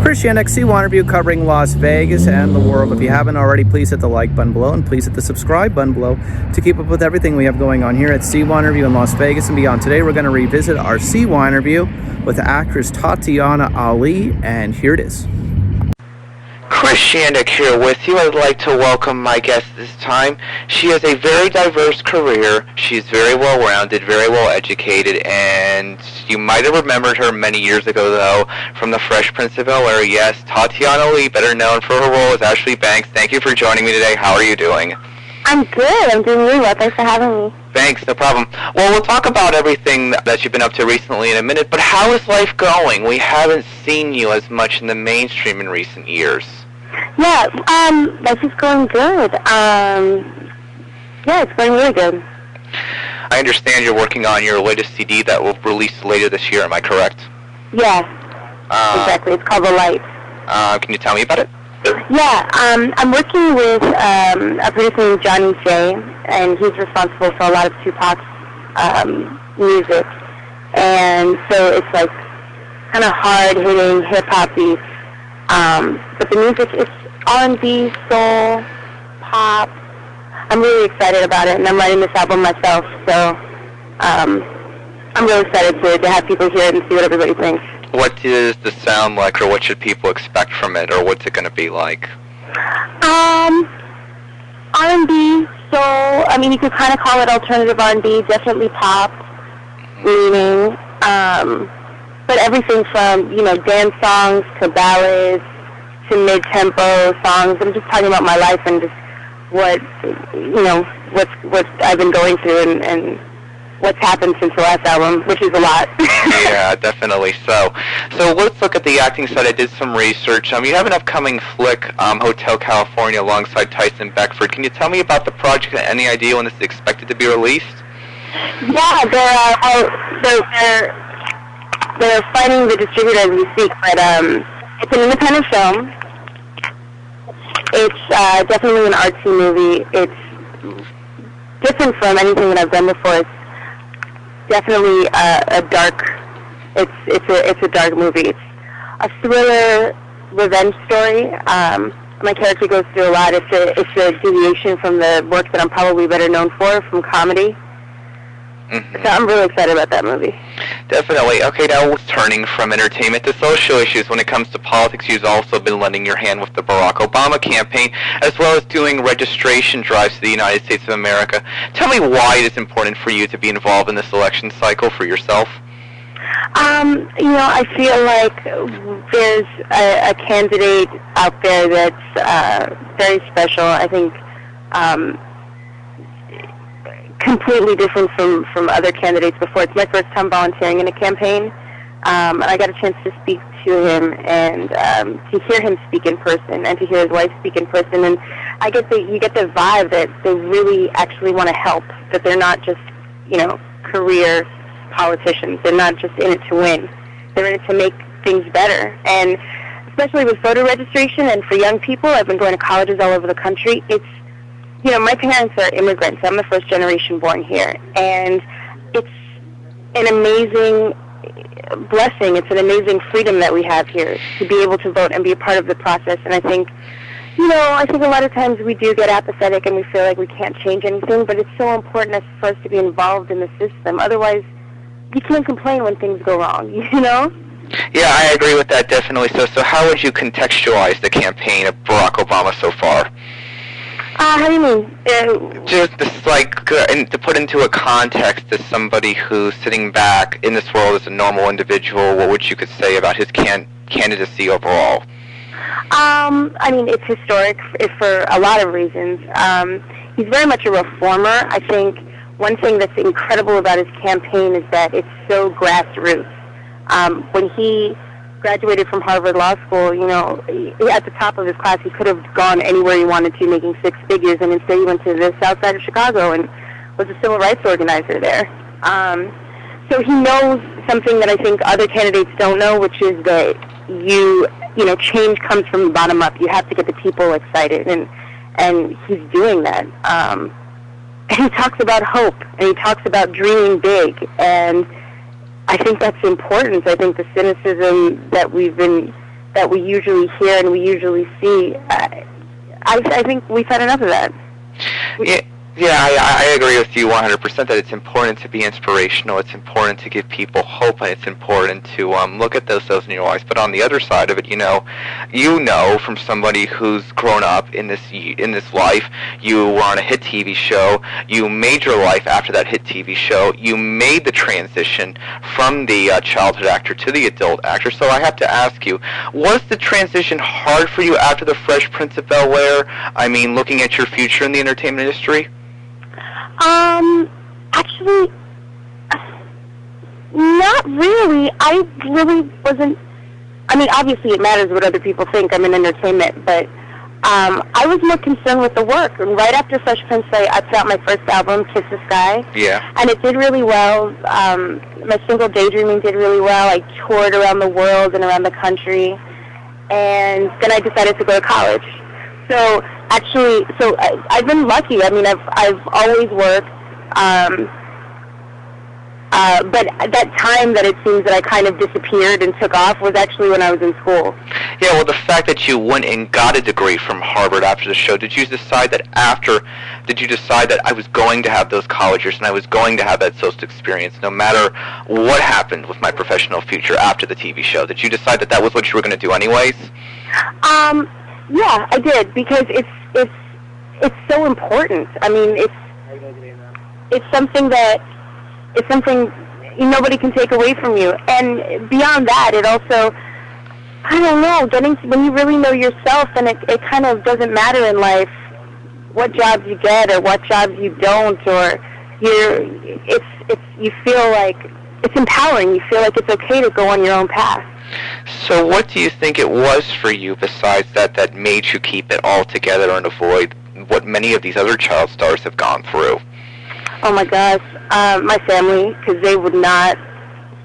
Christian CYInterview covering Las Vegas and the world. If you haven't already, please hit the like button below and please hit the subscribe button below to keep up with everything we have going on here at CYInterview in Las Vegas and beyond. Today we're going to revisit our CYInterview with actress Tatyana Ali, and here it is. Christian here with you. I'd like to welcome my guest this time. She has a very diverse career. She's very well-rounded, very well-educated, and you might have remembered her many years ago, though, from The Fresh Prince of Bel-Air. Yes, Tatyana Ali, better known for her role as Ashley Banks. Thank you for joining me today. How are you doing? I'm good. I'm doing really well. Thanks for having me. Thanks, no problem. Well, we'll talk about everything that you've been up to recently in a minute, but how is life going? We haven't seen you as much in the mainstream in recent years. Yeah, life is going good. Yeah, it's going really good. I understand you're working on your latest CD that will release later this year, am I correct? Yeah, exactly. It's called The Light. Can you tell me about it? Yeah, I'm working with a producer named Johnny J, and he's responsible for a lot of Tupac's music. And so it's like kind of hard-hitting, hip-hop-y. But the music is R&B, soul, pop. I'm really excited about it, and I'm writing this album myself, so I'm really excited to have people hear it and see what everybody thinks. What does the sound like, or what should people expect from it, or what's it going to be like? R&B, soul. I mean, you could kind of call it alternative R&B, definitely pop leaning. But everything from, dance songs to ballads to mid-tempo songs. I'm just talking about my life and just what I've been going through and what's happened since the last album, which is a lot. Yeah, definitely so. So let's look at the acting side. I did some research. You have an upcoming flick, Hotel California, alongside Tyson Beckford. Can you tell me about the project and any idea when this is expected to be released? Yeah, they're finding the distributor as we speak, but it's an independent film. It's definitely an artsy movie. It's different from anything that I've done before. It's definitely a dark. It's a dark movie. It's a thriller revenge story. My character goes through a lot. It's a deviation from the work that I'm probably better known for, from comedy. Mm-hmm. So I'm really excited about that movie. Definitely. Okay, now turning from entertainment to social issues. When it comes to politics, you've also been lending your hand with the Barack Obama campaign, as well as doing registration drives to the United States of America. Tell me why it is important for you to be involved in this election cycle for yourself. I feel like there's a candidate out there that's very special. I think completely different from other candidates before. It's my first time volunteering in a campaign, and I got a chance to speak to him and to hear him speak in person and to hear his wife speak in person. And you get the vibe that they really actually want to help, that they're not just, career politicians. They're not just in it to win. They're in it to make things better. And especially with voter registration and for young people, I've been going to colleges all over the country. My parents are immigrants. I'm the first generation born here. And it's an amazing blessing. It's an amazing freedom that we have here to be able to vote and be a part of the process. And I think, a lot of times we do get apathetic and we feel like we can't change anything, but it's so important for us to be involved in the system. Otherwise, you can't complain when things go wrong, Yeah, I agree with that, definitely. So how would you contextualize the campaign of Barack Obama so far? How do you mean? Just this, to put into a context as somebody who's sitting back in this world as a normal individual, what would you could say about his candidacy overall? It's historic for a lot of reasons. He's very much a reformer. I think one thing that's incredible about his campaign is that it's so grassroots. When he graduated from Harvard Law School, at the top of his class, he could have gone anywhere he wanted to, making six figures, and instead he went to the south side of Chicago and was a civil rights organizer there. So he knows something that I think other candidates don't know, which is that change comes from the bottom up. You have to get the people excited, and he's doing that. And he talks about hope, and he talks about dreaming big, and I think that's important. I think the cynicism that that we usually hear and we usually see. I think we've had enough of that. Yeah, I agree with you 100% that it's important to be inspirational, it's important to give people hope, and it's important to look at those in your lives. But on the other side of it, you know from somebody who's grown up in this life, you were on a hit TV show, you made your life after that hit TV show, you made the transition from the childhood actor to the adult actor. So I have to ask you, was the transition hard for you after the Fresh Prince of Bel-Air? I mean, looking at your future in the entertainment industry? Actually, not really. I really wasn't. I mean, obviously it matters what other people think. I'm in entertainment, but I was more concerned with the work. And right after Fresh Prince, I put out my first album, Kiss the Sky. Yeah. And it did really well. My single, Daydreaming, did really well. I toured around the world and around the country. And then I decided to go to college. So actually, I've been lucky. I mean, I've always worked, but that time that it seems that I kind of disappeared and took off was actually when I was in school. Yeah, well, the fact that you went and got a degree from Harvard after the show, did you decide that I was going to have those college years and I was going to have that social experience no matter what happened with my professional future after the TV show? Did you decide that was what you were going to do anyways? Yeah, I did, because it's so important. I mean, it's something nobody can take away from you. And beyond that, it also, I don't know, when you really know yourself, and it kind of doesn't matter in life what jobs you get or what jobs you don't, or you feel like it's empowering. You feel like it's okay to go on your own path. So what do you think it was for you besides that made you keep it all together and avoid what many of these other child stars have gone through? Oh my gosh, my family, because they would not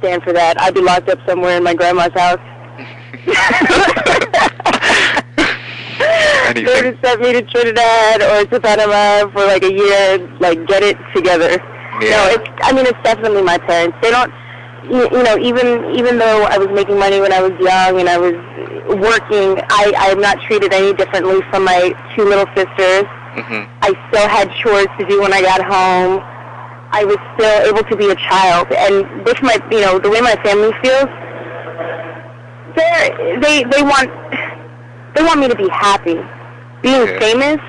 stand for that. I'd be locked up somewhere in my grandma's house. They would have sent me to Trinidad or to Panama for like a year, like get it together. Yeah. No, it's definitely my parents. They don't, even though I was making money when I was young and I was working, I'm not treated any differently from my two little sisters. Mm-hmm. I still had chores to do when I got home. I was still able to be a child, and with the way my family feels, they want me to be happy. Being famous,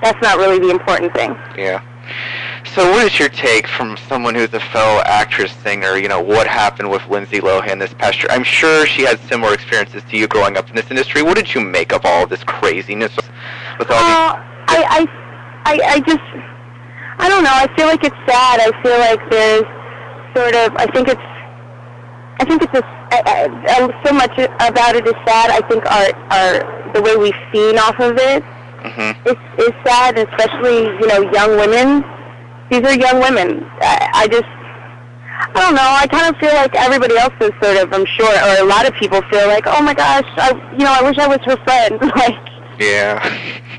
that's not really the important thing. Yeah. So what is your take from someone who's a fellow actress, singer, what happened with Lindsay Lohan this past year? I'm sure she had similar experiences to you growing up in this industry. What did you make of all of this craziness with all these... I don't know. I feel like it's sad. I feel like there's sort of, I think so much about it is sad. I think our the way we feed off of it is sad, especially, young women. These are young women. I don't know. I kind of feel like everybody else is sort of, I'm sure, or a lot of people feel like, oh my gosh, I wish I was her friend. Yeah.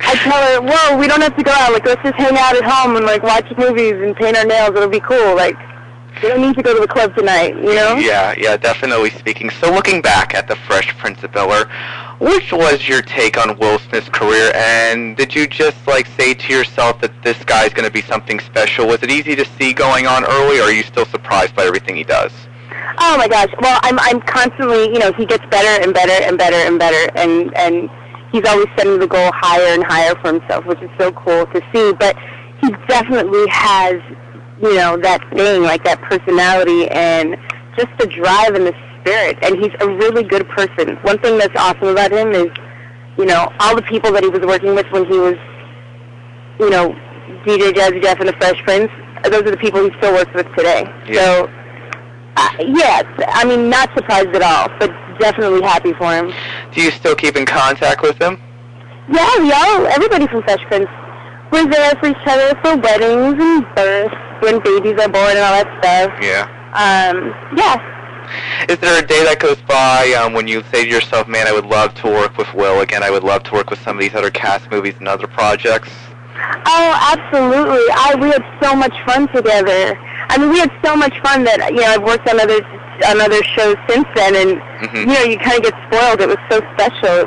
I tell her, whoa, we don't have to go out. Let's just hang out at home and, watch movies and paint our nails. It'll be cool. We don't need to go to the club tonight, Yeah, definitely speaking. So looking back at the Fresh Prince of Bel-Air, which was your take on Will Smith's career? And did you just, say to yourself that this guy's going to be something special? Was it easy to see going on early, or are you still surprised by everything he does? Oh, my gosh. Well, I'm constantly, he gets better and better and better and better. And he's always setting the goal higher and higher for himself, which is so cool to see. But he definitely has, that thing, that personality and just the drive and the spirit. And he's a really good person. One thing that's awesome about him is, all the people that he was working with when he was, DJ Jazzy Jeff and the Fresh Prince, those are the people he still works with today. Yeah. So, not surprised at all, but definitely happy for him. Do you still keep in contact with him? Yeah, everybody from Fresh Prince. We're there for each other for weddings and births, when babies are born and all that stuff. Yeah. Yeah. Is there a day that goes by when you say to yourself, man, I would love to work with Will again, I would love to work with some of these other cast movies and other projects? Oh, absolutely. We had so much fun together. We had so much fun that, I've worked on other on other shows since then, and you kind of get spoiled. It was so special.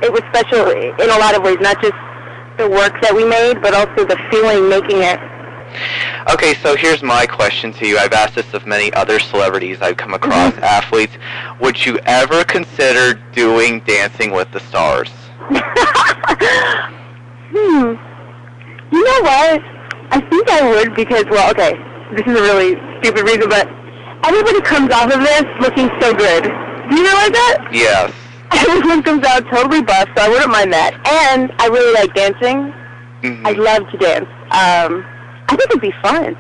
It was special in a lot of ways, not just the work that we made, but also the feeling making it. Okay, so here's my question to you. I've asked this of many other celebrities I've come across, athletes. Would you ever consider doing Dancing with the Stars? You know what? I think I would because, well, okay, this is a really stupid reason, but everybody comes off of this looking so good. Do you realize that? Yes. Everyone comes out totally buff, so I wouldn't mind that. And I really like dancing. I love to dance. I think it'd be fun.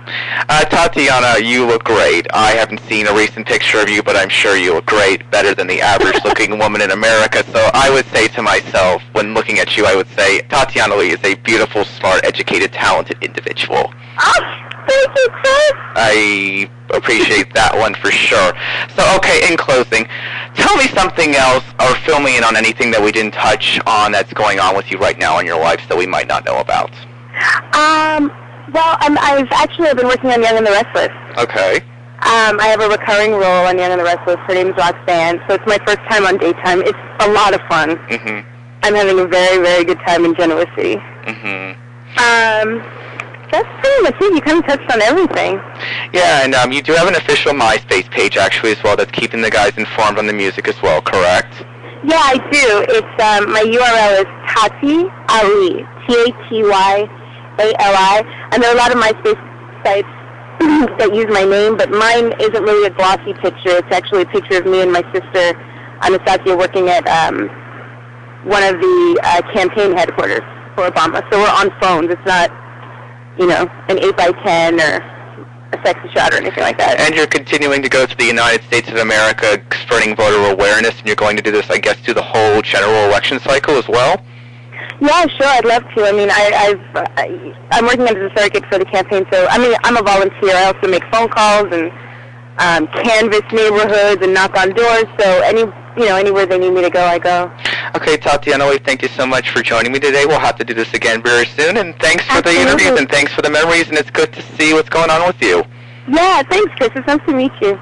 Tatyana, you look great. I haven't seen a recent picture of you, but I'm sure you look great, better than the average-looking woman in America. So I would say to myself, when looking at you, I would say, Tatyana Ali is a beautiful, smart, educated, talented individual. Oh, thank you, Chris. I appreciate that one for sure. So, okay, in closing, tell me something else, or fill me in on anything that we didn't touch on that's going on with you right now in your life that we might not know about. Well, I've been working on Young and the Restless. Okay. I have a recurring role on Young and the Restless. Her name's Roxanne, so it's my first time on daytime. It's a lot of fun. I'm having a very, very good time in Genoa City. That's pretty much it. You kind of touched on everything. Yeah, and you do have an official MySpace page, actually, as well, that's keeping the guys informed on the music as well, correct? Yeah, I do. It's, my URL is Taty Ali, TatyAli, and there are a lot of MySpace sites that use my name, but mine isn't really a glossy picture. It's actually a picture of me and my sister, Anastasia, working at one of the campaign headquarters for Obama. So we're on phones. It's not, an 8x10 or a sexy shot or anything like that. And you're continuing to go to the United States of America spreading voter awareness, and you're going to do this, I guess, through the whole general election cycle as well? Yeah, sure, I'd love to. I mean, I'm working as a surrogate for the campaign, so, I'm a volunteer. I also make phone calls and canvass neighborhoods and knock on doors, so anywhere they need me to go, I go. Okay, Tatyana Ali, thank you so much for joining me today. We'll have to do this again very soon, and thanks for the interviews, and thanks for the memories, and it's good to see what's going on with you. Yeah, thanks, Chris. It's nice to meet you.